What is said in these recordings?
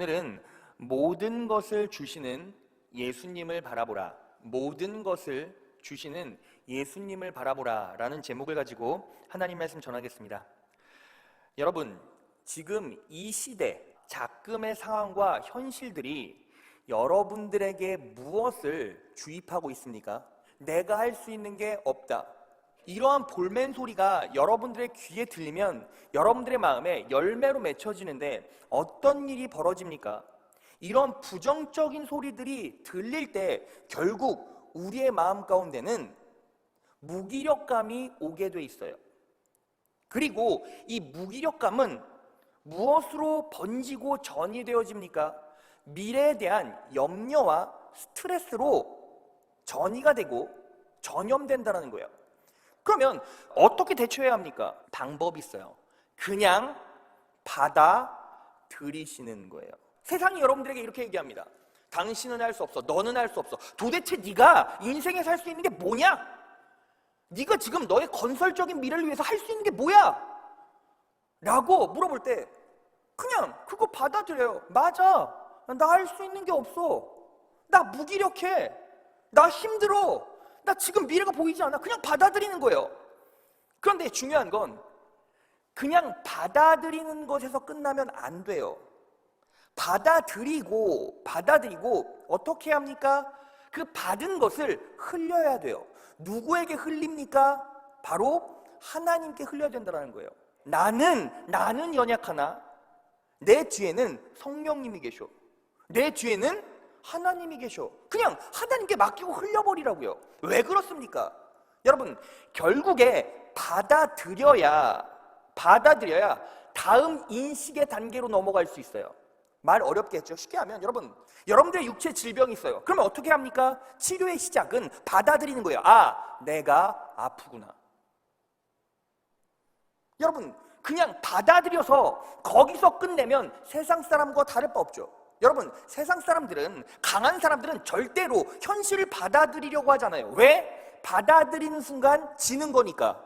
오늘은 모든 것을 주시는 예수님을 바라보라, 모든 것을 주시는 예수님을 바라보라 라는 제목을 가지고 하나님 말씀 전하겠습니다. 여러분, 지금 이 시대 작금의 상황과 현실들이 여러분들에게 무엇을 주입하고 있습니까? 내가 할 수 있는 게 없다, 이러한 볼멘 소리가 여러분들의 귀에 들리면 여러분들의 마음에 열매로 맺혀지는데 어떤 일이 벌어집니까? 이런 부정적인 소리들이 들릴 때 결국 우리의 마음 가운데는 무기력감이 오게 돼 있어요. 그리고 이 무기력감은 무엇으로 번지고 전이 되어집니까? 미래에 대한 염려와 스트레스로 전이가 되고 전염된다는 거예요. 그러면 어떻게 대처해야 합니까? 방법이 있어요. 그냥 받아들이시는 거예요. 세상이 여러분들에게 이렇게 얘기합니다. 당신은 할 수 없어, 너는 할 수 없어. 도대체 네가 인생에 살 수 있는 게 뭐냐? 네가 지금 너의 건설적인 미래를 위해서 할 수 있는 게 뭐야? 라고 물어볼 때 그냥 그거 받아들여요. 맞아, 나 할 수 있는 게 없어, 나 무기력해, 나 힘들어, 나 지금 미래가 보이지 않아. 그냥 받아들이는 거예요. 그런데 중요한 건 그냥 받아들이는 것에서 끝나면 안 돼요. 받아들이고 어떻게 합니까? 그 받은 것을 흘려야 돼요. 누구에게 흘립니까? 바로 하나님께 흘려야 된다는 거예요. 나는 연약하나 내 뒤에는 성령님이 계셔, 내 뒤에는 하나님이 계셔. 그냥 하나님께 맡기고 흘려버리라고요. 왜 그렇습니까? 여러분, 결국에 받아들여야 다음 인식의 단계로 넘어갈 수 있어요. 말 어렵게 했죠. 쉽게 하면 여러분들의 육체 질병이 있어요. 그러면 어떻게 합니까? 치료의 시작은 받아들이는 거예요. 아, 내가 아프구나. 여러분, 그냥 받아들여서 거기서 끝내면 세상 사람과 다를 바 없죠. 여러분, 세상 사람들은, 강한 사람들은 절대로 현실을 받아들이려고 하잖아요. 왜? 받아들이는 순간 지는 거니까.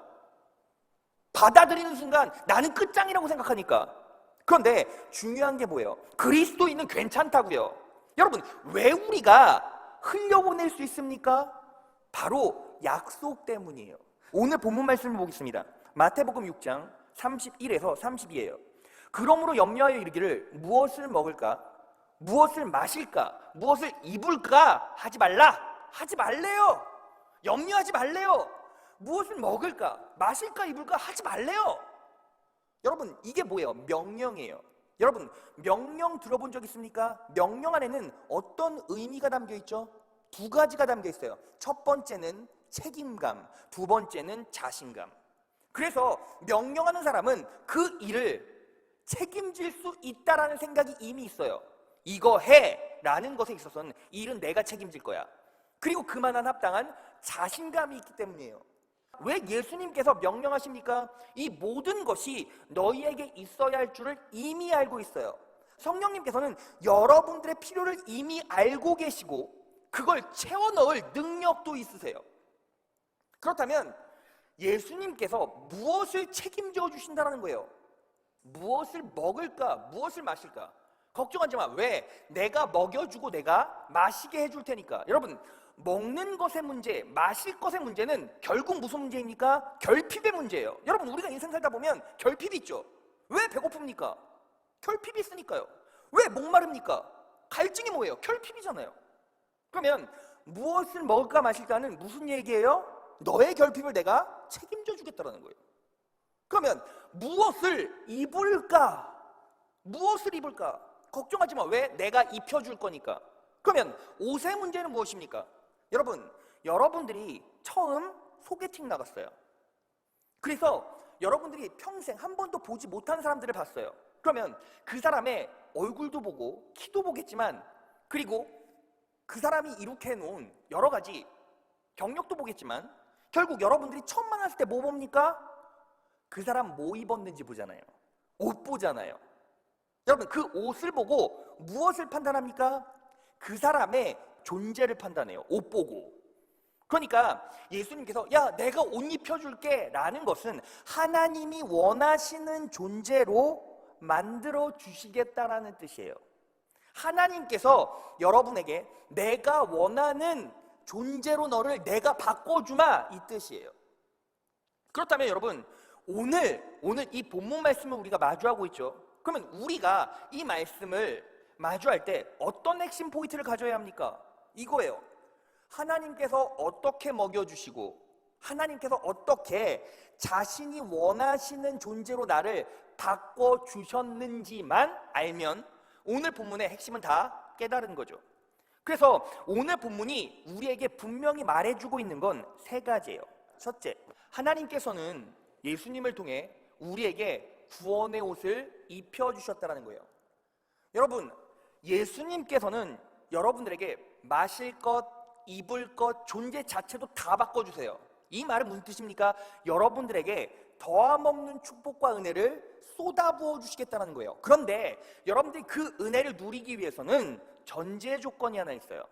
받아들이는 순간 나는 끝장이라고 생각하니까. 그런데 중요한 게 뭐예요? 그리스도인은 괜찮다고요. 여러분, 왜 우리가 흘려보낼 수 있습니까? 바로 약속 때문이에요. 오늘 본문 말씀을 보겠습니다. 마태복음 6장 31에서 32예요. 그러므로 염려하여 이르기를 무엇을 먹을까? 무엇을 마실까? 무엇을 입을까? 하지 말래요. 염려하지 말래요. 무엇을 먹을까? 마실까? 입을까? 하지 말래요. 여러분, 이게 뭐예요? 명령이에요. 여러분, 명령 들어본 적 있습니까? 명령 안에는 어떤 의미가 담겨 있죠? 두 가지가 담겨 있어요. 첫 번째는 책임감, 두 번째는 자신감. 그래서 명령하는 사람은 그 일을 책임질 수 있다라는 생각이 이미 있어요. 이거 해 라는 것에 있어서는 이 일은 내가 책임질 거야. 그리고 그만한 합당한 자신감이 있기 때문이에요. 왜 예수님께서 명령하십니까? 이 모든 것이 너희에게 있어야 할 줄을 이미 알고 있어요. 성령님께서는 여러분들의 필요를 이미 알고 계시고 그걸 채워 넣을 능력도 있으세요. 그렇다면 예수님께서 무엇을 책임져 주신다는 거예요? 무엇을 먹을까? 무엇을 마실까? 걱정하지 마. 왜? 내가 먹여주고 내가 마시게 해줄 테니까. 여러분, 먹는 것의 문제, 마실 것의 문제는 결국 무슨 문제입니까? 결핍의 문제예요. 여러분, 우리가 인생 살다 보면 결핍이 있죠. 왜 배고픕니까? 결핍이 있으니까요. 왜 목마릅니까? 갈증이 뭐예요? 결핍이잖아요. 그러면 무엇을 먹을까 마실까는 무슨 얘기예요? 너의 결핍을 내가 책임져 주겠다는 거예요. 그러면 무엇을 입을까? 무엇을 입을까? 걱정하지 마. 왜? 내가 입혀줄 거니까. 그러면 옷의 문제는 무엇입니까? 여러분, 여러분들이 처음 소개팅 나갔어요. 그래서 여러분들이 평생 한 번도 보지 못한 사람들을 봤어요. 그러면 그 사람의 얼굴도 보고 키도 보겠지만, 그리고 그 사람이 이렇게 해놓은 여러 가지 경력도 보겠지만, 결국 여러분들이 처음 만났을 때 뭐 봅니까? 그 사람 뭐 입었는지 보잖아요. 옷 보잖아요. 여러분, 그 옷을 보고 무엇을 판단합니까? 그 사람의 존재를 판단해요. 옷 보고. 그러니까 예수님께서 야, 내가 옷 입혀줄게 라는 것은 하나님이 원하시는 존재로 만들어 주시겠다라는 뜻이에요. 하나님께서 여러분에게 내가 원하는 존재로 너를 내가 바꿔주마, 이 뜻이에요. 그렇다면 여러분, 오늘 이 본문 말씀을 우리가 마주하고 있죠. 그러면 우리가 이 말씀을 마주할 때 어떤 핵심 포인트를 가져야 합니까? 이거예요. 하나님께서 어떻게 먹여주시고 하나님께서 어떻게 자신이 원하시는 존재로 나를 바꿔주셨는지만 알면 오늘 본문의 핵심은 다 깨달은 거죠. 그래서 오늘 본문이 우리에게 분명히 말해주고 있는 건 세 가지예요. 첫째, 하나님께서는 예수님을 통해 우리에게 구원의 옷을 입혀주셨다는 거예요. 여러분, 예수님께서는 여러분들에게 마실 것, 입을 것, 존재 자체도 다 바꿔주세요. 이 말은 무슨 뜻입니까? 여러분들에게 더함없는 축복과 은혜를 쏟아부어 주시겠다는 거예요. 그런데 여러분들이 그 은혜를 누리기 위해서는 전제 조건이 하나 있어요.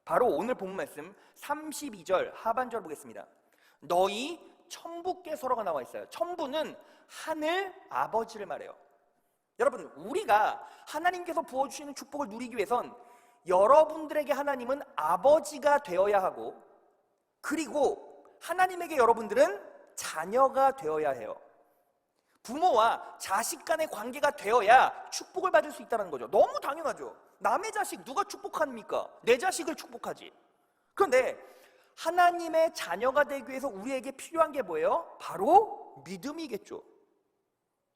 바로 오늘 본문 말씀 32절 하반절 보겠습니다. 너희 천부께서로가 나와 있어요. 천부는 하늘 아버지를 말해요. 여러분, 우리가 하나님께서 부어주시는 축복을 누리기 위해선 여러분들에게 하나님은 아버지가 되어야 하고, 그리고 하나님에게 여러분들은 자녀가 되어야 해요. 부모와 자식 간의 관계가 되어야 축복을 받을 수 있다는 거죠. 너무 당연하죠. 남의 자식 누가 축복합니까? 내 자식을 축복하지. 그런데 하나님의 자녀가 되기 위해서 우리에게 필요한 게 뭐예요? 바로 믿음이겠죠.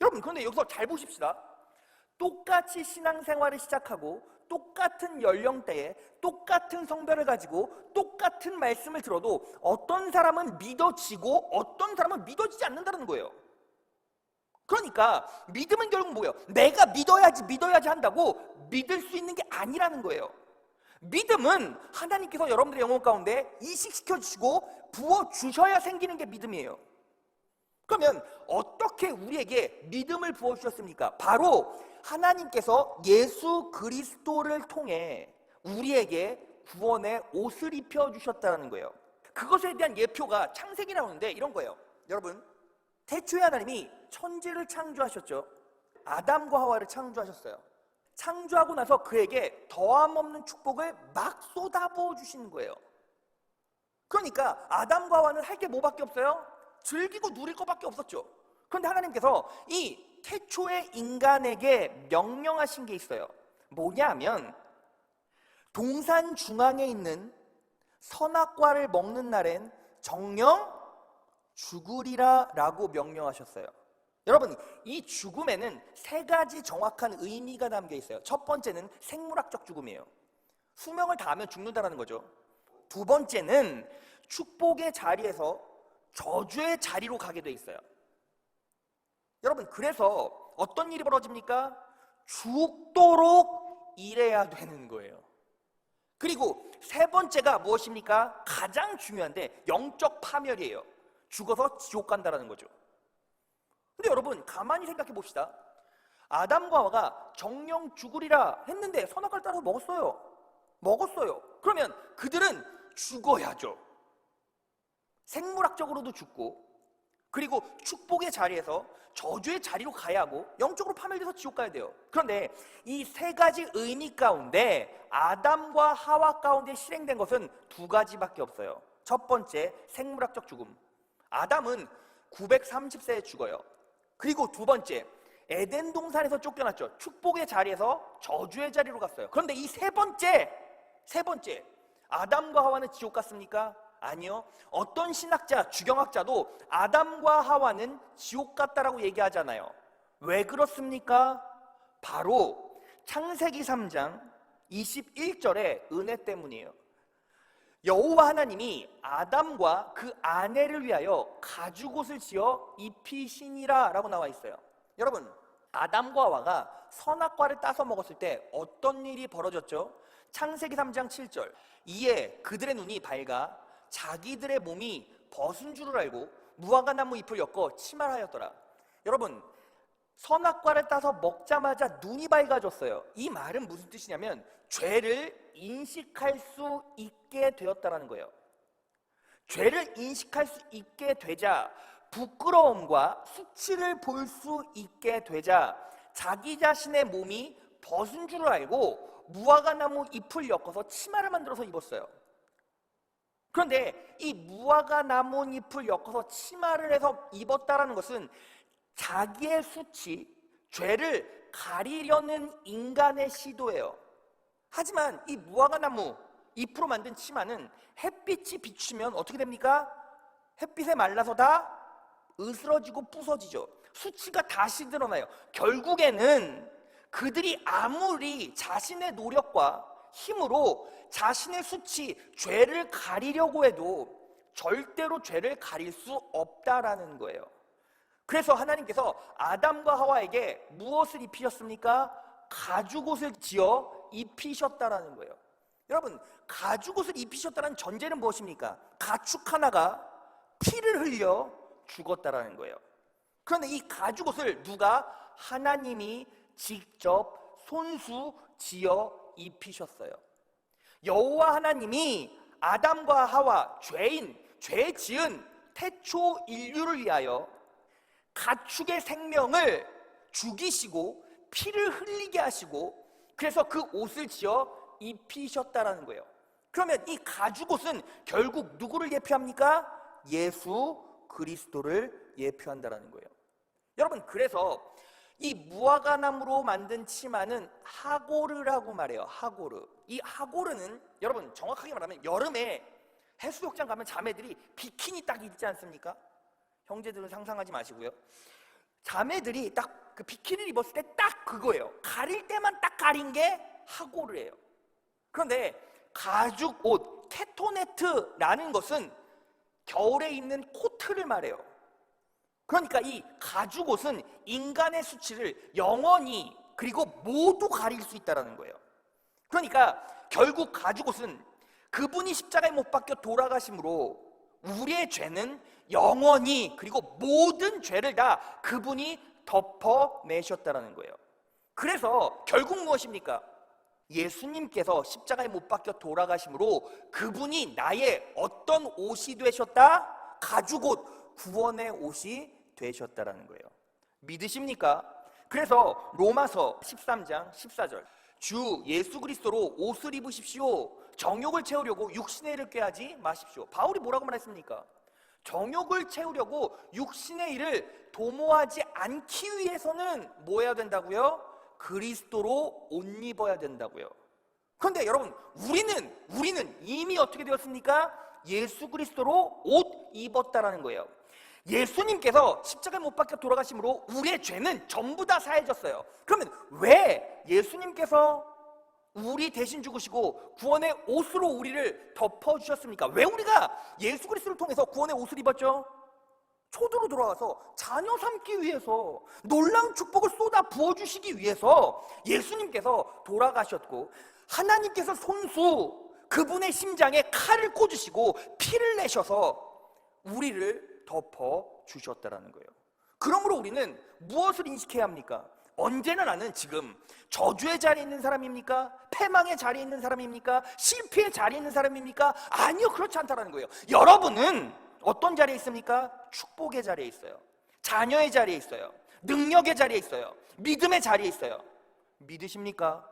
여러분, 그런데 여기서 잘 보십시다. 똑같이 신앙생활을 시작하고 똑같은 연령대에 똑같은 성별을 가지고 똑같은 말씀을 들어도 어떤 사람은 믿어지고 어떤 사람은 믿어지지 않는다는 거예요. 그러니까 믿음은 결국 뭐예요? 내가 믿어야지 한다고 믿을 수 있는 게 아니라는 거예요. 믿음은 하나님께서 여러분들의 영혼 가운데 이식시켜 주시고 부어주셔야 생기는 게 믿음이에요. 그러면 어떻게 우리에게 믿음을 부어주셨습니까? 바로 하나님께서 예수 그리스도를 통해 우리에게 구원의 옷을 입혀주셨다는 거예요. 그것에 대한 예표가 창세기 나오는데 이런 거예요. 여러분, 태초에 하나님이 천지를 창조하셨죠. 아담과 하와를 창조하셨어요. 창조하고 나서 그에게 더함없는 축복을 막 쏟아부어 주시는 거예요. 그러니까 아담과 하와는 할 게 뭐밖에 없어요? 즐기고 누릴 것밖에 없었죠. 그런데 하나님께서 이 태초의 인간에게 명령하신 게 있어요. 뭐냐면 동산 중앙에 있는 선악과를 먹는 날엔 정령 죽으리라 라고 명령하셨어요. 여러분, 이 죽음에는 세 가지 정확한 의미가 담겨 있어요. 첫 번째는 생물학적 죽음이에요. 수명을 다하면 죽는다는 거죠. 두 번째는 축복의 자리에서 저주의 자리로 가게 돼 있어요. 여러분, 그래서 어떤 일이 벌어집니까? 죽도록 일해야 되는 거예요. 그리고 세 번째가 무엇입니까? 가장 중요한데 영적 파멸이에요. 죽어서 지옥 간다는 거죠. 근데 여러분, 가만히 생각해 봅시다. 아담과 하와가 정령 죽으리라 했는데 선악과를 따라서 먹었어요. 그러면 그들은 죽어야죠. 생물학적으로도 죽고, 그리고 축복의 자리에서 저주의 자리로 가야 하고, 영적으로 파멸돼서 지옥 가야 돼요. 그런데 이 세 가지 의미 가운데 아담과 하와 가운데 실행된 것은 두 가지밖에 없어요. 첫 번째, 생물학적 죽음. 아담은 930세에 죽어요. 그리고 두 번째, 에덴 동산에서 쫓겨났죠. 축복의 자리에서 저주의 자리로 갔어요. 그런데 이 세 번째, 아담과 하와는 지옥 갔습니까? 아니요. 어떤 신학자, 주경학자도 아담과 하와는 지옥 갔다라고 얘기하잖아요. 왜 그렇습니까? 바로 창세기 3장 21절의 은혜 때문이에요. 여호와 하나님이 아담과 그 아내를 위하여 가죽옷을 지어 입히시니라 라고 나와 있어요. 여러분, 아담과 하와가 선악과를 따서 먹었을 때 어떤 일이 벌어졌죠? 창세기 3장 7절. 이에 그들의 눈이 밝아 자기들의 몸이 벗은 줄을 알고 무화과 나무 잎을 엮어 치마하였더라. 여러분, 선악과를 따서 먹자마자 눈이 밝아졌어요. 이 말은 무슨 뜻이냐면 죄를 인식할 수 있게 되었다는 거예요. 죄를 인식할 수 있게 되자 부끄러움과 수치를 볼 수 있게 되자 자기 자신의 몸이 벗은 줄을 알고 무화과나무 잎을 엮어서 치마를 만들어서 입었어요. 그런데 이 무화과나무 잎을 엮어서 치마를 해서 입었다라는 것은 자기의 수치, 죄를 가리려는 인간의 시도예요. 하지만 이 무화과나무 잎으로 만든 치마는 햇빛이 비추면 어떻게 됩니까? 햇빛에 말라서 다 으스러지고 부서지죠. 수치가 다시 드러나요. 결국에는 그들이 아무리 자신의 노력과 힘으로 자신의 수치, 죄를 가리려고 해도 절대로 죄를 가릴 수 없다라는 거예요. 그래서 하나님께서 아담과 하와에게 무엇을 입히셨습니까? 가죽옷을 지어 입히셨다라는 거예요. 여러분, 가죽옷을 입히셨다는 전제는 무엇입니까? 가축 하나가 피를 흘려 죽었다라는 거예요. 그런데 이 가죽옷을 누가? 하나님이 직접 손수 지어 입히셨어요. 여호와 하나님이 아담과 하와, 죄 지은 태초 인류를 위하여 가축의 생명을 죽이시고 피를 흘리게 하시고 그래서 그 옷을 지어 입히셨다라는 거예요. 그러면 이 가죽옷은 결국 누구를 예표합니까? 예수 그리스도를 예표한다라는 거예요. 여러분, 그래서 이 무화과나무로 만든 치마는 하고르라고 말해요. 하고르. 이 하고르는 여러분 정확하게 말하면 여름에 해수욕장 가면 자매들이 비키니 딱 입지 않습니까? 형제들은 상상하지 마시고요. 자매들이 딱 그 비키니를 입었을 때 딱 그거예요. 가릴 때만 딱 가린 게 하고르예요. 그런데 가죽 옷, 케토네트라는 것은 겨울에 입는 코트를 말해요. 그러니까 이 가죽 옷은 인간의 수치를 영원히 그리고 모두 가릴 수 있다는 거예요. 그러니까 결국 가죽 옷은 그분이 십자가에 못 박혀 돌아가심으로 우리의 죄는 영원히 그리고 모든 죄를 다 그분이 덮어내셨다는 거예요. 그래서 결국 무엇입니까? 예수님께서 십자가에 못 박혀 돌아가심으로 그분이 나의 어떤 옷이 되셨다? 가죽옷, 구원의 옷이 되셨다라는 거예요. 믿으십니까? 그래서 로마서 13장 14절 주 예수 그리스도로 옷을 입으십시오. 정욕을 채우려고 육신의 일을 꾀하지 마십시오. 바울이 뭐라고 말했습니까? 정욕을 채우려고 육신의 일을 도모하지 않기 위해서는 뭐 해야 된다고요? 그리스도로 옷 입어야 된다고요. 그런데 여러분, 우리는 이미 어떻게 되었습니까? 예수 그리스도로 옷 입었다라는 거예요. 예수님께서 십자가에 못 박혀 돌아가심으로 우리의 죄는 전부 다 사해졌어요. 그러면 왜 예수님께서 우리 대신 죽으시고 구원의 옷으로 우리를 덮어주셨습니까? 왜 우리가 예수 그리스도를 통해서 구원의 옷을 입었죠? 초도로 돌아와서 자녀 삼기 위해서, 놀라운 축복을 쏟아 부어주시기 위해서 예수님께서 돌아가셨고, 하나님께서 손수 그분의 심장에 칼을 꽂으시고 피를 내셔서 우리를 덮어주셨다는 거예요. 그러므로 우리는 무엇을 인식해야 합니까? 언제나 나는 지금 저주의 자리에 있는 사람입니까? 패망의 자리에 있는 사람입니까? 실패의 자리에 있는 사람입니까? 아니요, 그렇지 않다는 거예요. 여러분은 어떤 자리에 있습니까? 축복의 자리에 있어요. 자녀의 자리에 있어요. 능력의 자리에 있어요. 믿음의 자리에 있어요. 믿으십니까?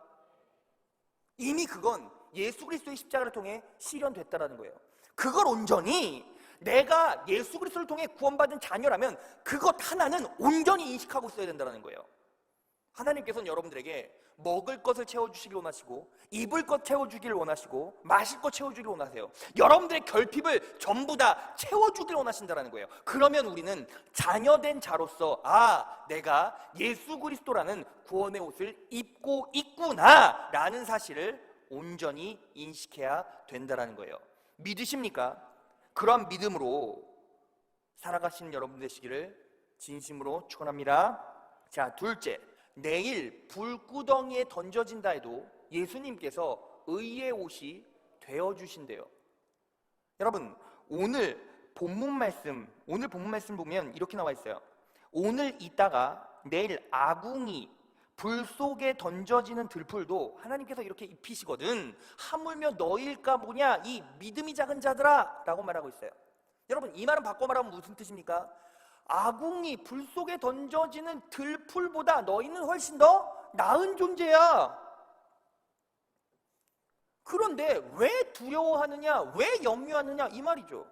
이미 그건 예수 그리스도의 십자가를 통해 실현됐다는 거예요. 그걸 온전히 내가 예수 그리스도를 통해 구원받은 자녀라면 그것 하나는 온전히 인식하고 있어야 된다는 거예요. 하나님께서는 여러분들에게 먹을 것을 채워주시길 원하시고, 입을 것 채워주길 원하시고, 마실 것 채워주길 원하세요. 여러분들의 결핍을 전부 다 채워주길 원하신다는 거예요. 그러면 우리는 자녀된 자로서 내가 예수 그리스도라는 구원의 옷을 입고 있구나 라는 사실을 온전히 인식해야 된다는 거예요. 믿으십니까? 그러한 믿음으로 살아가시는 여러분 되시기를 진심으로 축원합니다. 자, 둘째, 내일 불구덩이에 던져진다 해도 예수님께서 의의 옷이 되어주신대요. 여러분, 오늘 본문 말씀 보면 이렇게 나와 있어요. 오늘 있다가 내일 아궁이 불 속에 던져지는 들풀도 하나님께서 이렇게 입히시거든. 하물며 너희일까 보냐 이 믿음이 작은 자들아 라고 말하고 있어요. 여러분, 이 말은 바꿔 말하면 무슨 뜻입니까? 아궁이 불 속에 던져지는 들풀보다 너희는 훨씬 더 나은 존재야. 그런데 왜 두려워하느냐, 왜 염려하느냐 이 말이죠.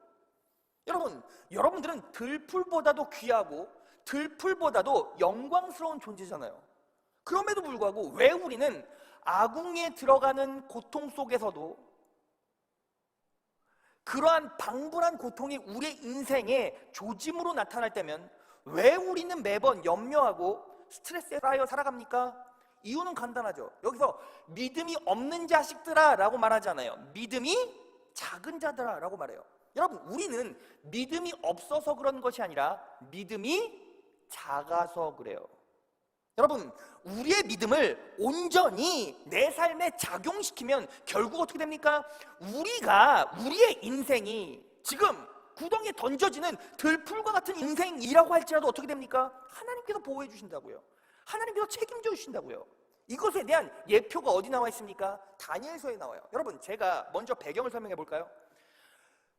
여러분, 여러분들은 들풀보다도 귀하고 들풀보다도 영광스러운 존재잖아요. 그럼에도 불구하고 왜 우리는 아궁이에 들어가는 고통 속에서도 그러한 방불한 고통이 우리의 인생의 조짐으로 나타날 때면 왜 우리는 매번 염려하고 스트레스에 쌓여 살아갑니까? 이유는 간단하죠. 여기서 믿음이 없는 자식들아 라고 말하지 않아요. 믿음이 작은 자들아 라고 말해요. 여러분, 우리는 믿음이 없어서 그런 것이 아니라 믿음이 작아서 그래요. 여러분, 우리의 믿음을 온전히 내 삶에 작용시키면 결국 어떻게 됩니까? 우리의 인생이 지금 구덩이에 던져지는 들풀과 같은 인생이라고 할지라도 어떻게 됩니까? 하나님께서 보호해 주신다고요. 하나님께서 책임져 주신다고요. 이것에 대한 예표가 어디 나와 있습니까? 다니엘서에 나와요. 여러분, 제가 먼저 배경을 설명해 볼까요?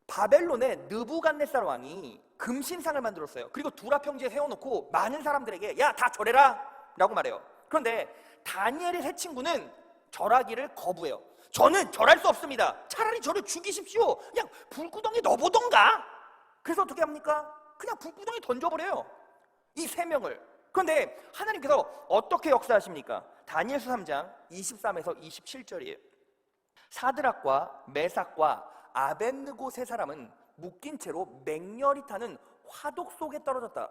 바벨론의 느부갓네살 왕이 금신상을 만들었어요. 그리고 두라 평지에 세워놓고 많은 사람들에게 야, 다 절해라 라고 말해요. 그런데 다니엘의 세 친구는 절하기를 거부해요. 저는 절할 수 없습니다. 차라리 저를 죽이십시오. 그냥 불구덩이에 넣어보던가. 그래서 어떻게 합니까? 그냥 불구덩이에 던져버려요, 이 세 명을. 그런데 하나님께서 어떻게 역사하십니까? 다니엘서 3장 23에서 27절이에요 사드락과 메삭과 아벳느고 세 사람은 묶인 채로 맹렬히 타는 화독 속에 떨어졌다.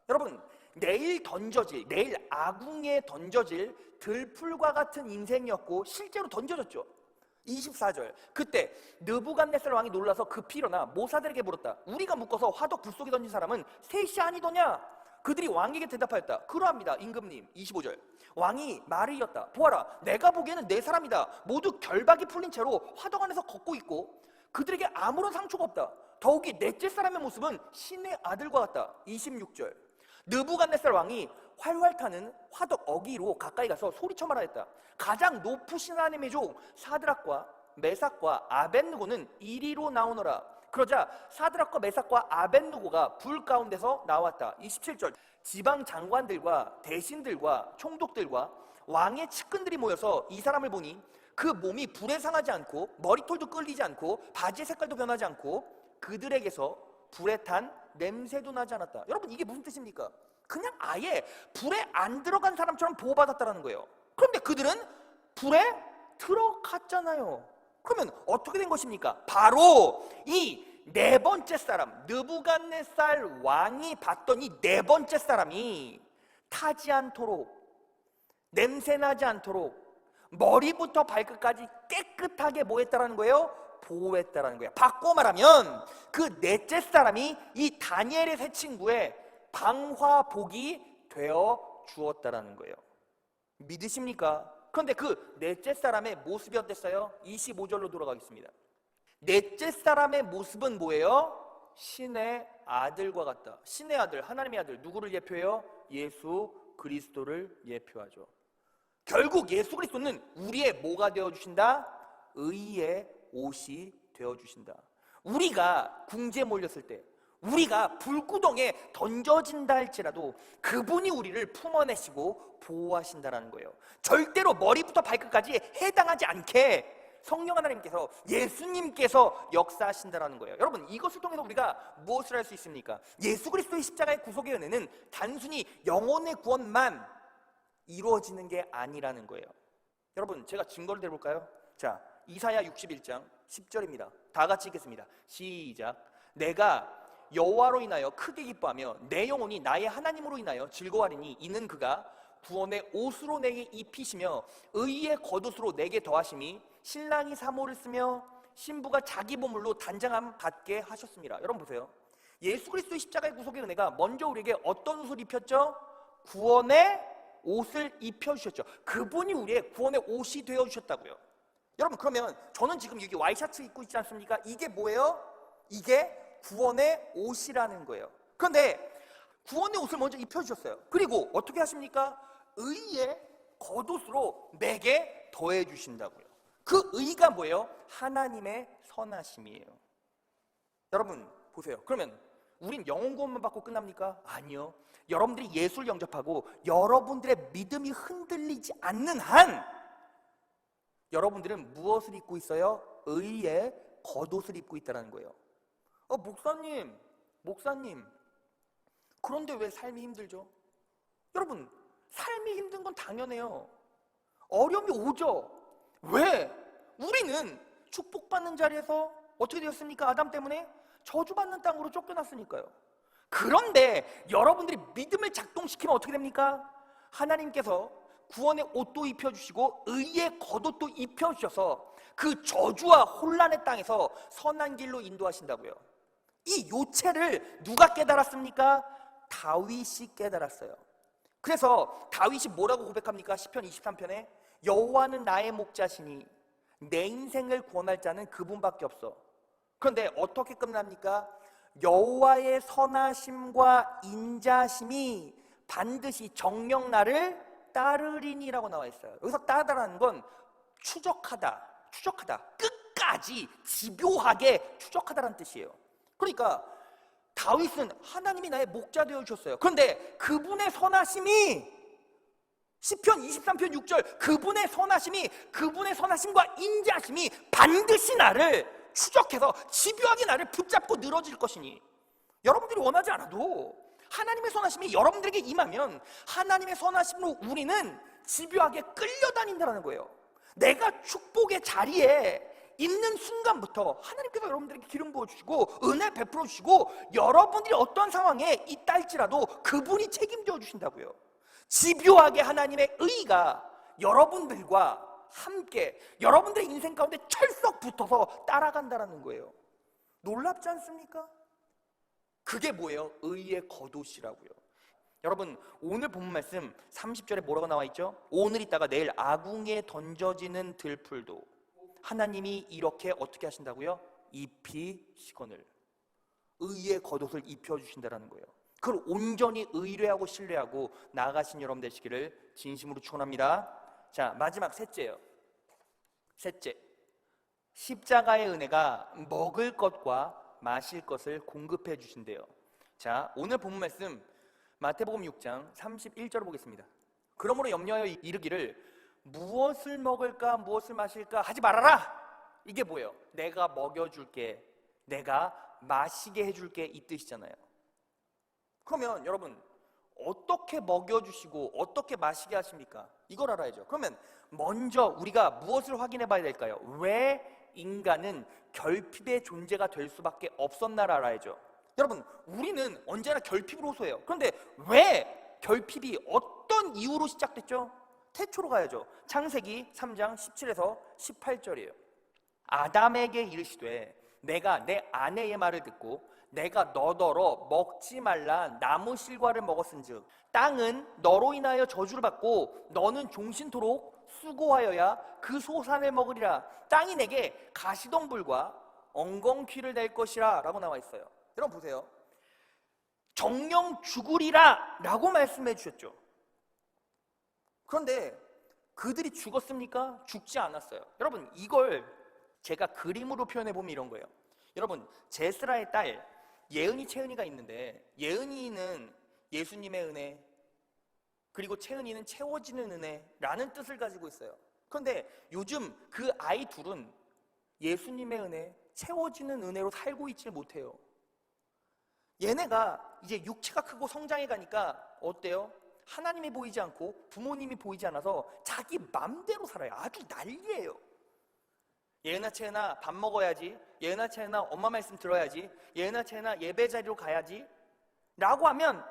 여러분, 내일 아궁이에 던져질 들풀과 같은 인생이었고 실제로 던져졌죠. 24절, 그때 느부갓네살 왕이 놀라서 급히 일어나 모사들에게 물었다. 우리가 묶어서 화독 불 속에 던진 사람은 셋이 아니더냐? 그들이 왕에게 대답하였다. 그러합니다, 임금님. 25절, 왕이 말을 이었다. 보아라, 내가 보기에는 네 사람이다. 모두 결박이 풀린 채로 화덕 안에서 걷고 있고 그들에게 아무런 상처가 없다. 더욱이 넷째 사람의 모습은 신의 아들과 같다. 26절, 느부갓네살 왕이 활활 타는 화덕 어기로 가까이 가서 소리쳐 말하였다. 가장 높으신 하나님의 종 사드락과 메삭과 아벳느고는 이리로 나오너라. 그러자 사드락과 메삭과 아벳느고가 불 가운데서 나왔다. 27절, 지방 장관들과 대신들과 총독들과 왕의 측근들이 모여서 이 사람을 보니 그 몸이 불에 상하지 않고 머리털도 끌리지 않고 바지의 색깔도 변하지 않고 그들에게서 불에 탄 냄새도 나지 않았다. 여러분, 이게 무슨 뜻입니까? 그냥 아예 불에 안 들어간 사람처럼 보호받았다는 거예요. 그런데 그들은 불에 들어갔잖아요. 그러면 어떻게 된 것입니까? 바로 이 네 번째 사람, 느부갓네살 왕이 봤던 이 네 번째 사람이 타지 않도록, 냄새나지 않도록 머리부터 발끝까지 깨끗하게 뭐 했다라는 거예요? 보호했다라는 거예요. 바꿔 말하면 그 넷째 사람이 이 다니엘의 세 친구의 방화복이 되어 주었다라는 거예요. 믿으십니까? 그런데 그 넷째 사람의 모습이 어땠어요? 25절로 돌아가겠습니다. 넷째 사람의 모습은 뭐예요? 신의 아들과 같다. 신의 아들, 하나님의 아들, 누구를 예표해요? 예수 그리스도를 예표하죠. 결국 예수 그리스도는 우리의 뭐가 되어주신다? 의의 옷이 되어주신다. 우리가 궁지에 몰렸을 때, 우리가 불구덩에 던져진다 할지라도 그분이 우리를 품어내시고 보호하신다는 거예요. 절대로 머리부터 발끝까지 해당하지 않게 성령 하나님께서, 예수님께서 역사하신다는 거예요. 여러분, 이것을 통해서 우리가 무엇을 할 수 있습니까? 예수 그리스도의 십자가의 구속의 은혜는 단순히 영혼의 구원만 이루어지는 게 아니라는 거예요. 여러분, 제가 증거를 드려볼까요? 자, 이사야 61장 10절입니다. 다 같이 읽겠습니다. 시작. 내가 여호와로 인하여 크게 기뻐하며 내 영혼이 나의 하나님으로 인하여 즐거워하리니 이는 그가 구원의 옷으로 내게 입히시며 의의 겉옷으로 내게 더하심이 신랑이 사모를 쓰며 신부가 자기 보물로 단장함 받게 하셨습니다. 여러분 보세요. 예수 그리스도의 십자가의 구속의 은혜가 먼저 우리에게 어떤 옷을 입혔죠? 구원의 옷을 입혀주셨죠. 그분이 우리의 구원의 옷이 되어주셨다고요. 여러분, 그러면 저는 지금 여기 와이셔츠 입고 있지 않습니까? 이게 뭐예요? 이게 구원의 옷이라는 거예요. 그런데 구원의 옷을 먼저 입혀주셨어요. 그리고 어떻게 하십니까? 의의 겉옷으로 내게 더해 주신다고요. 그 의가 뭐예요? 하나님의 선하심이에요. 여러분 보세요. 그러면 우린 영혼 구원만 받고 끝납니까? 아니요. 여러분들이 예수를 영접하고 여러분들의 믿음이 흔들리지 않는 한 여러분들은 무엇을 입고 있어요? 의의 겉옷을 입고 있다는 거예요. 목사님, 그런데 왜 삶이 힘들죠? 여러분, 삶이 힘든 건 당연해요. 어려움이 오죠. 왜? 우리는 축복받는 자리에서 어떻게 되었습니까? 아담 때문에 저주받는 땅으로 쫓겨났으니까요. 그런데 여러분들이 믿음을 작동시키면 어떻게 됩니까? 하나님께서 구원의 옷도 입혀주시고 의의 겉옷도 입혀주셔서 그 저주와 혼란의 땅에서 선한 길로 인도하신다고요. 이 요체를 누가 깨달았습니까? 다윗이 깨달았어요. 그래서 다윗이 뭐라고 고백합니까? 시편 23편에 여호와는 나의 목자시니 내 인생을 구원할 자는 그분밖에 없어. 그런데 어떻게 끝납니까? 여호와의 선하심과 인자심이 반드시 정녕 나를 따르리니라고 나와 있어요. 여기서 따르다라는 건 추적하다, 끝까지 집요하게 추적하다라는 뜻이에요. 그러니까 다윗은 하나님이 나의 목자 되어 주셨어요. 그런데 그분의 선하심이 시편 23편 6절 그분의 선하심과 인자심이 반드시 나를 추적해서 집요하게 나를 붙잡고 늘어질 것이니, 여러분들이 원하지 않아도 하나님의 선하심이 여러분들에게 임하면 하나님의 선하심으로 우리는 집요하게 끌려다닌다는 거예요. 내가 축복의 자리에 있는 순간부터 하나님께서 여러분들에게 기름 부어주시고 은혜 베풀어 주시고 여러분들이 어떤 상황에 있다 할지라도 그분이 책임져 주신다고요. 집요하게 하나님의 의가 여러분들과 함께 여러분들의 인생 가운데 철썩 붙어서 따라간다는 거예요. 놀랍지 않습니까? 그게 뭐예요? 의의 겉옷이라고요. 여러분, 오늘 본문 말씀 30절에 뭐라고 나와 있죠? 오늘 있다가 내일 아궁이에 던져지는 들풀도 하나님이 이렇게 어떻게 하신다고요? 입히시거늘. 의의 겉옷을 입혀주신다는 거예요. 그걸 온전히 의뢰하고 신뢰하고 나아가신 여러분 되시기를 진심으로 축원합니다. 자, 마지막 셋째요. 셋째, 십자가의 은혜가 먹을 것과 마실 것을 공급해 주신대요. 자, 오늘 본문 말씀 마태복음 6장 31절 보겠습니다. 그러므로 염려하여 이르기를 무엇을 먹을까 무엇을 마실까 하지 말아라. 이게 뭐예요? 내가 먹여줄게, 내가 마시게 해줄게, 이 뜻이잖아요. 그러면 여러분, 어떻게 먹여주시고 어떻게 마시게 하십니까? 이걸 알아야죠. 그러면 먼저 우리가 무엇을 확인해 봐야 될까요? 왜 인간은 결핍의 존재가 될 수밖에 없었나를 알아야죠. 여러분, 우리는 언제나 결핍으로 호소해요. 그런데 왜 결핍이 어떤 이유로 시작됐죠? 태초로 가야죠. 창세기 3장 17에서 18절이에요. 아담에게 이르시되 내가 내 아내의 말을 듣고 내가 너더러 먹지 말라 나무 실과를 먹었은즉 땅은 너로 인하여 저주를 받고 너는 종신토록 수고하여야 그 소산을 먹으리라. 땅이 내게 가시덤불과 엉겅퀴를 낼 것이라 라고 나와 있어요. 여러분 보세요. 정령 죽으리라 라고 말씀해 주셨죠. 그런데 그들이 죽었습니까? 죽지 않았어요. 여러분, 이걸 제가 그림으로 표현해 보면 이런 거예요. 여러분, 제스라의 딸 예은이, 채은이가 있는데 예은이는 예수님의 은혜, 그리고 채은이는 채워지는 은혜라는 뜻을 가지고 있어요. 그런데 요즘 그 아이 둘은 예수님의 은혜, 채워지는 은혜로 살고 있지 못해요. 얘네가 이제 육체가 크고 성장해 가니까 어때요? 하나님이 보이지 않고 부모님이 보이지 않아서 자기 맘대로 살아요. 아주 난리예요. 예은아, 채은아 밥 먹어야지, 예은아, 채은아 엄마 말씀 들어야지, 예은아, 채은아 예배 자리로 가야지 라고 하면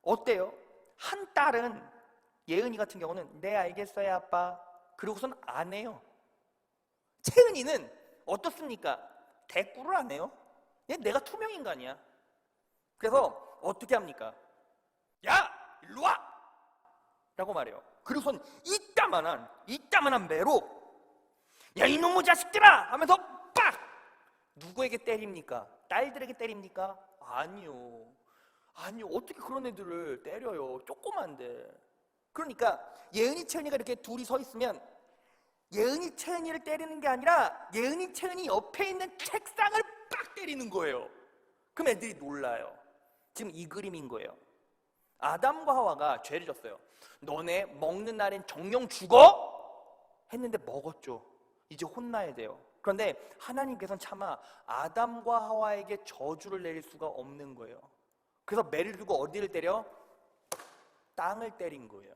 어때요? 한 딸은, 예은이 같은 경우는 네 알겠어요 아빠, 그러고선 안 해요. 채은이는 어떻습니까? 대꾸를 안 해요. 얘 내가 투명인간이야. 그래서 어떻게 합니까? 야! 일로 와! 라고 말해요. 그리고선 이따만한 매로 야 이놈의 자식들아! 하면서 빡! 누구에게 때립니까? 딸들에게 때립니까? 아니요. 어떻게 그런 애들을 때려요? 조그만데. 그러니까 예은이, 채은이가 이렇게 둘이 서 있으면 예은이, 채은이를 때리는 게 아니라 예은이, 채은이 옆에 있는 책상을 빡 때리는 거예요. 그럼 애들이 놀라요. 지금 이 그림인 거예요. 아담과 하와가 죄를 졌어요. 너네 먹는 날엔 정령 죽어? 했는데 먹었죠. 이제 혼나야 돼요. 그런데 하나님께서는 차마 아담과 하와에게 저주를 내릴 수가 없는 거예요. 그래서 매를 들고 어디를 때려? 땅을 때린 거예요.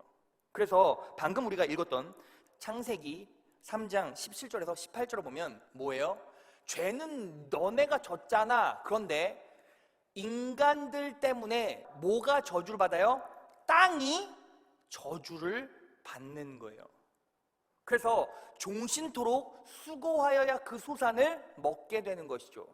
그래서 방금 우리가 읽었던 창세기 3장 17절에서 18절을 보면 뭐예요? 죄는 너네가 졌잖아. 그런데 인간들 때문에 뭐가 저주를 받아요? 땅이 저주를 받는 거예요. 그래서 종신토록 수고하여야 그 소산을 먹게 되는 것이죠.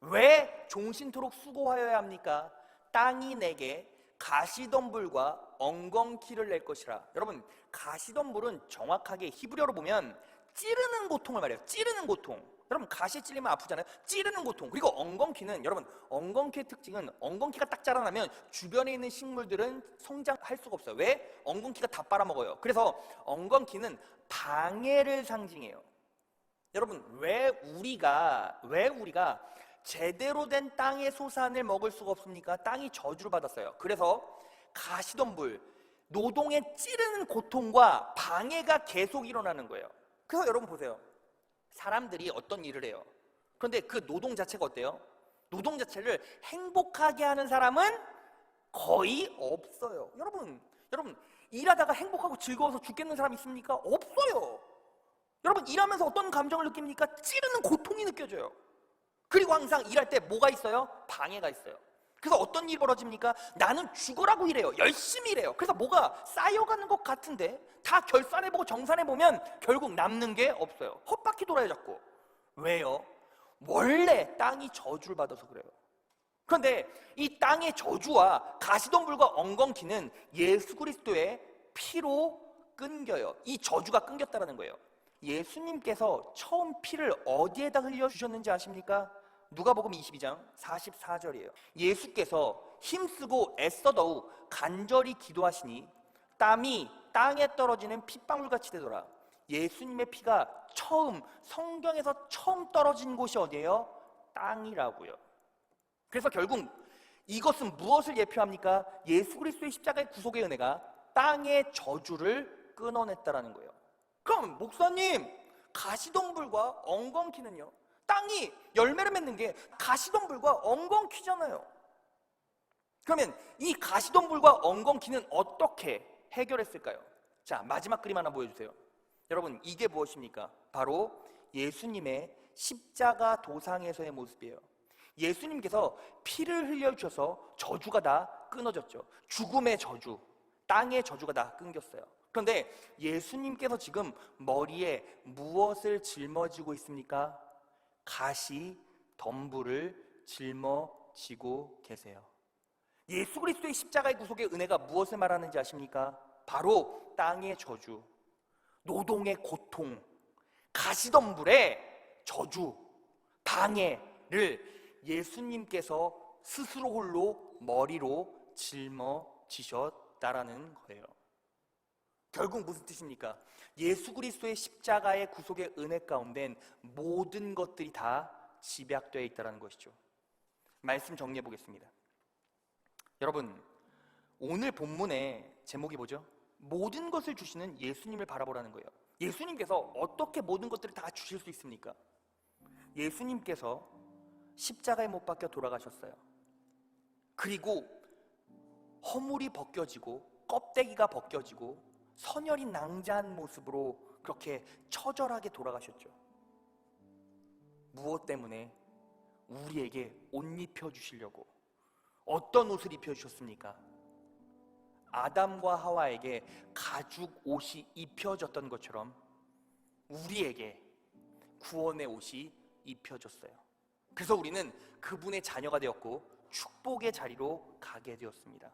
왜 종신토록 수고하여야 합니까? 땅이 내게 가시덤불과 엉겅퀴를 낼 것이라. 여러분, 가시덤불은 정확하게 히브리어로 보면 찌르는 고통을 말해요. 찌르는 고통. 여러분, 가시에 찔리면 아프잖아요. 찌르는 고통. 그리고 엉겅퀴는, 여러분, 엉겅퀴의 특징은 엉겅퀴가 딱 자라나면 주변에 있는 식물들은 성장할 수가 없어요. 왜? 엉겅퀴가 다 빨아먹어요. 그래서 엉겅퀴는 방해를 상징해요. 여러분, 왜 우리가 제대로 된 땅의 소산을 먹을 수가 없습니까? 땅이 저주를 받았어요. 그래서 가시덤불, 노동에 찌르는 고통과 방해가 계속 일어나는 거예요. 그래서 여러분 보세요. 사람들이 어떤 일을 해요. 그런데 그 노동 자체가 어때요? 노동 자체를 행복하게 하는 사람은 거의 없어요. 여러분 일하다가 행복하고 즐거워서 죽겠는 사람 있습니까? 없어요. 여러분, 일하면서 어떤 감정을 느낍니까? 찌르는 고통이 느껴져요. 그리고 항상 일할 때 뭐가 있어요? 방해가 있어요. 그래서 어떤 일이 벌어집니까? 나는 죽으라고 일해요. 열심히 일해요. 그래서 뭐가 쌓여가는 것 같은데 다 결산해보고 정산해보면 결국 남는 게 없어요. 헛바퀴 돌아요 자꾸. 왜요? 원래 땅이 저주를 받아서 그래요. 그런데 이 땅의 저주와 가시덤불과 엉겅퀴는 예수 그리스도의 피로 끊겨요. 이 저주가 끊겼다는 거예요. 예수님께서 처음 피를 어디에다 흘려주셨는지 아십니까? 누가복음 22장 44절이에요. 예수께서 힘쓰고 애써 더욱 간절히 기도하시니 땀이 땅에 떨어지는 핏방울같이 되더라. 예수님의 피가 성경에서 처음 떨어진 곳이 어디예요? 땅이라고요. 그래서 결국 이것은 무엇을 예표합니까? 예수 그리스도의 십자가의 구속의 은혜가 땅의 저주를 끊어냈다라는 거예요. 그럼 목사님, 가시덤불과 엉겅퀴는요? 땅이 열매를 맺는 게 가시덤불과 엉겅퀴잖아요. 그러면 이 가시덤불과 엉겅퀴는 어떻게 해결했을까요? 자, 마지막 그림 하나 보여주세요. 여러분, 이게 무엇입니까? 바로 예수님의 십자가 도상에서의 모습이에요. 예수님께서 피를 흘려주셔서 저주가 다 끊어졌죠. 죽음의 저주, 땅의 저주가 다 끊겼어요. 그런데 예수님께서 지금 머리에 무엇을 짊어지고 있습니까? 가시 덤불을 짊어지고 계세요. 예수 그리스도의 십자가의 구속의 은혜가 무엇을 말하는지 아십니까? 바로 땅의 저주, 노동의 고통, 가시덤불의 저주, 방해를 예수님께서 스스로 홀로 머리로 짊어지셨다라는 거예요. 결국 무슨 뜻입니까? 예수 그리스도의 십자가의 구속의 은혜 가운데는 모든 것들이 다 집약되어 있다는 것이죠. 말씀 정리해 보겠습니다. 여러분, 오늘 본문의 제목이 뭐죠? 모든 것을 주시는 예수님을 바라보라는 거예요. 예수님께서 어떻게 모든 것들을 다 주실 수 있습니까? 예수님께서 십자가에 못 박혀 돌아가셨어요. 그리고 허물이 벗겨지고 껍데기가 벗겨지고 선혈이 낭자한 모습으로 그렇게 처절하게 돌아가셨죠. 무엇 때문에? 우리에게 옷 입혀주시려고. 어떤 옷을 입혀주셨습니까? 아담과 하와에게 가죽 옷이 입혀졌던 것처럼 우리에게 구원의 옷이 입혀졌어요. 그래서 우리는 그분의 자녀가 되었고 축복의 자리로 가게 되었습니다.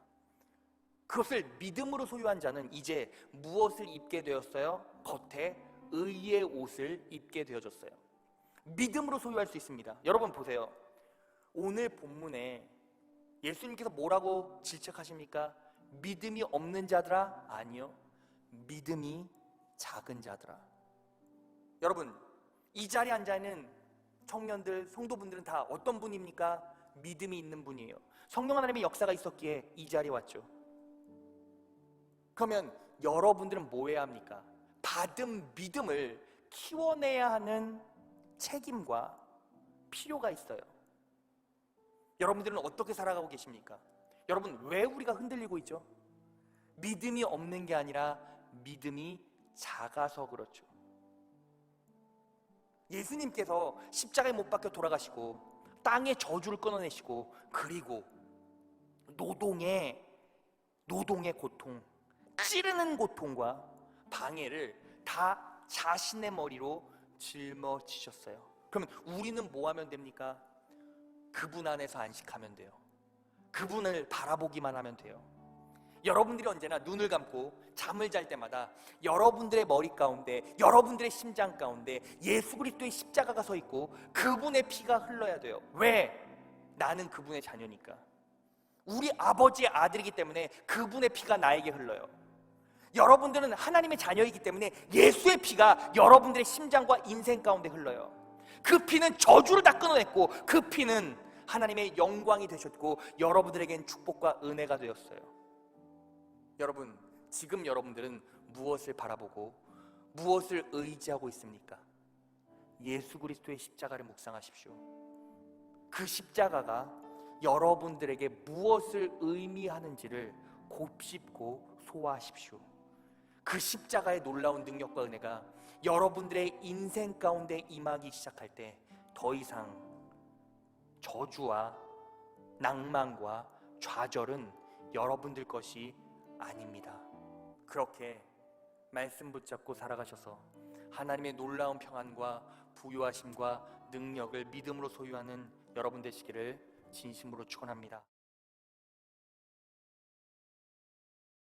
그것을 믿음으로 소유한 자는 이제 무엇을 입게 되었어요? 겉에 의의 옷을 입게 되어졌어요. 믿음으로 소유할 수 있습니다. 여러분 보세요. 오늘 본문에 예수님께서 뭐라고 질책하십니까? 믿음이 없는 자들아? 아니요, 믿음이 작은 자들아. 여러분, 이 자리에 앉아있는 청년들, 성도분들은 다 어떤 분입니까? 믿음이 있는 분이에요. 성령 하나님의 역사가 있었기에 이 자리에 왔죠. 그러면 여러분들은 뭐 해야 합니까? 받은 믿음을 키워내야 하는 책임과 필요가 있어요. 여러분들은 어떻게 살아가고 계십니까? 여러분, 왜 우리가 흔들리고 있죠? 믿음이 없는 게 아니라 믿음이 작아서 그렇죠. 예수님께서 십자가에 못 박혀 돌아가시고 땅의 저주를 끊어내시고, 그리고 노동의 고통, 찌르는 고통과 방해를 다 자신의 머리로 짊어지셨어요. 그러면 우리는 뭐 하면 됩니까? 그분 안에서 안식하면 돼요. 그분을 바라보기만 하면 돼요. 여러분들이 언제나 눈을 감고 잠을 잘 때마다 여러분들의 머리 가운데, 여러분들의 심장 가운데 예수 그리스도의 십자가가 서 있고 그분의 피가 흘러야 돼요. 왜? 나는 그분의 자녀니까. 우리 아버지의 아들이기 때문에 그분의 피가 나에게 흘러요. 여러분들은 하나님의 자녀이기 때문에 예수의 피가 여러분들의 심장과 인생 가운데 흘러요. 그 피는 저주를 다 끊어냈고, 그 피는 하나님의 영광이 되셨고 여러분들에겐 축복과 은혜가 되었어요. 여러분, 지금 여러분들은 무엇을 바라보고 무엇을 의지하고 있습니까? 예수 그리스도의 십자가를 묵상하십시오. 그 십자가가 여러분들에게 무엇을 의미하는지를 곱씹고 소화하십시오. 그 십자가의 놀라운 능력과 은혜가 여러분들의 인생 가운데 임하기 시작할 때 더 이상 저주와 낭만과 좌절은 여러분들 것이 아닙니다. 그렇게 말씀 붙잡고 살아가셔서 하나님의 놀라운 평안과 부요하심과 능력을 믿음으로 소유하는 여러분 되시기를 진심으로 축원합니다.